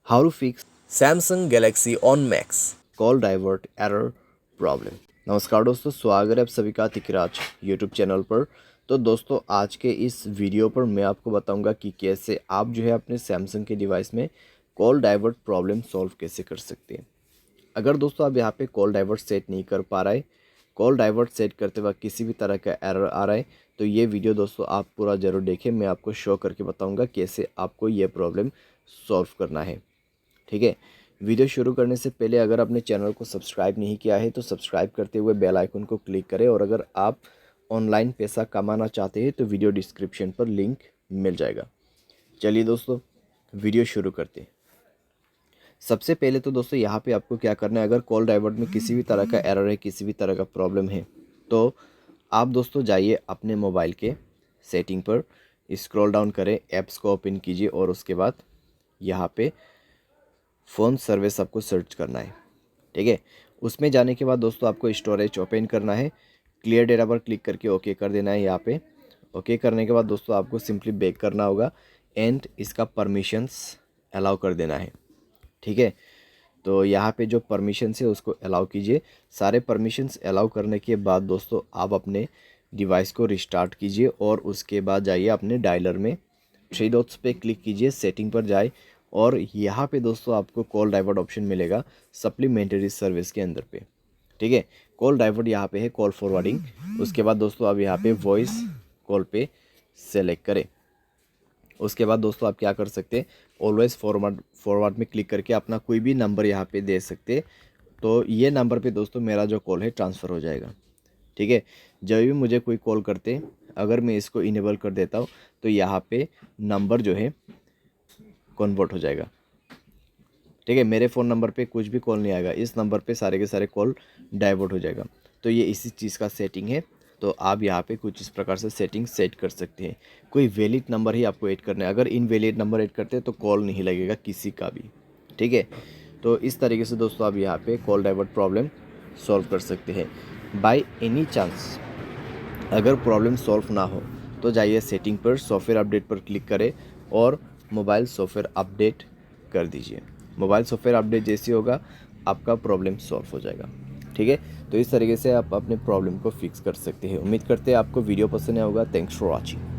How to fix Samsung Galaxy on Max call divert error problem. नमस्कार दोस्तों, स्वागत है आप सभी का तिकराज यूट्यूब चैनल पर। तो दोस्तों, आज के इस वीडियो पर मैं आपको बताऊंगा कि कैसे आप जो है अपने सैमसंग के डिवाइस में कॉल डाइवर्ट प्रॉब्लम सॉल्व कैसे कर सकते हैं। अगर दोस्तों आप यहाँ पे कॉल डाइवर्ट सेट नहीं कर पा रहे, कॉल डाइवर्ट सेट करते वक्त किसी भी तरह का एरर आ रहा है, तो ये वीडियो दोस्तों आप पूरा ज़रूर देखें। मैं आपको शो करके बताऊंगा कैसे आपको ये प्रॉब्लम सॉल्व करना है। ठीक है, वीडियो शुरू करने से पहले अगर आपने चैनल को सब्सक्राइब नहीं किया है तो सब्सक्राइब करते हुए बेल आइकन को क्लिक करें, और अगर आप ऑनलाइन पैसा कमाना चाहते हैं तो वीडियो डिस्क्रिप्शन पर लिंक मिल जाएगा। चलिए दोस्तों, वीडियो शुरू करते हैं। सबसे पहले तो दोस्तों यहाँ पे आपको क्या करना है, अगर कॉल डाइवर्ट में किसी भी तरह का एरर है, किसी भी तरह का प्रॉब्लम है, तो आप दोस्तों जाइए अपने मोबाइल के सेटिंग पर, स्क्रॉल डाउन करें, ऐप्स को ओपन कीजिए और उसके बाद यहाँ पे फ़ोन सर्विस आपको सर्च करना है। ठीक है, उसमें जाने के बाद दोस्तों आपको स्टोरेज ओपन करना है, क्लियर डेटा पर क्लिक करके ओके कर देना है। यहाँ पे ओके करने के बाद दोस्तों आपको सिंपली बैक करना होगा एंड इसका परमिशंस अलाउ कर देना है। ठीक है, तो यहाँ पे जो परमिशंस है उसको अलाउ कीजिए। सारे परमिशंस अलाउ करने के बाद दोस्तों आप अपने डिवाइस को रिस्टार्ट कीजिए और उसके बाद जाइए अपने डायलर में, थ्री डॉट्स पे क्लिक कीजिए, सेटिंग पर जाए और यहाँ पे दोस्तों आपको कॉल डाइवर्ट ऑप्शन मिलेगा सप्लीमेंट्री सर्विस के अंदर पे। ठीक है, कॉल डाइवर्ट यहाँ पे है, कॉल फॉरवर्डिंग। उसके बाद दोस्तों आप यहाँ पे वॉइस कॉल पे सेलेक्ट करें। उसके बाद दोस्तों आप क्या कर सकते हैं, ऑलवेज फॉरवर्ड में क्लिक करके अपना कोई भी नंबर यहाँ पे दे सकते, तो ये नंबर पे दोस्तों मेरा जो कॉल है ट्रांसफ़र हो जाएगा। ठीक है, जब भी मुझे कोई कॉल करते, अगर मैं इसको इनेबल कर देता हूँ तो यहाँ पे नंबर जो है कन्वर्ट हो जाएगा। ठीक है, मेरे फ़ोन नंबर पे कुछ भी कॉल नहीं आएगा, इस नंबर पे सारे के सारे कॉल डाइवर्ट हो जाएगा। तो ये इसी चीज़ का सेटिंग है। तो आप यहाँ पे कुछ इस प्रकार से सेटिंग सेट कर सकते हैं। कोई वैलिड नंबर ही आपको ऐड करना है, अगर इनवैलिड नंबर ऐड करते हैं तो कॉल नहीं लगेगा किसी का भी। ठीक है, तो इस तरीके से दोस्तों आप यहाँ पे कॉल डाइवर्ट प्रॉब्लम सॉल्व कर सकते हैं। बाय एनी चांस अगर प्रॉब्लम सॉल्व ना हो तो जाइए सेटिंग पर, सॉफ्टवेयर अपडेट पर क्लिक करें और मोबाइल सॉफ्टवेयर अपडेट कर दीजिए। मोबाइल सॉफ्टवेयर अपडेट जैसे होगा आपका प्रॉब्लम सॉल्व हो जाएगा। ठीक है, तो इस तरीके से आप अपने प्रॉब्लम को फिक्स कर सकते हैं। उम्मीद करते हैं आपको वीडियो पसंद आया होगा। Thanks for watching.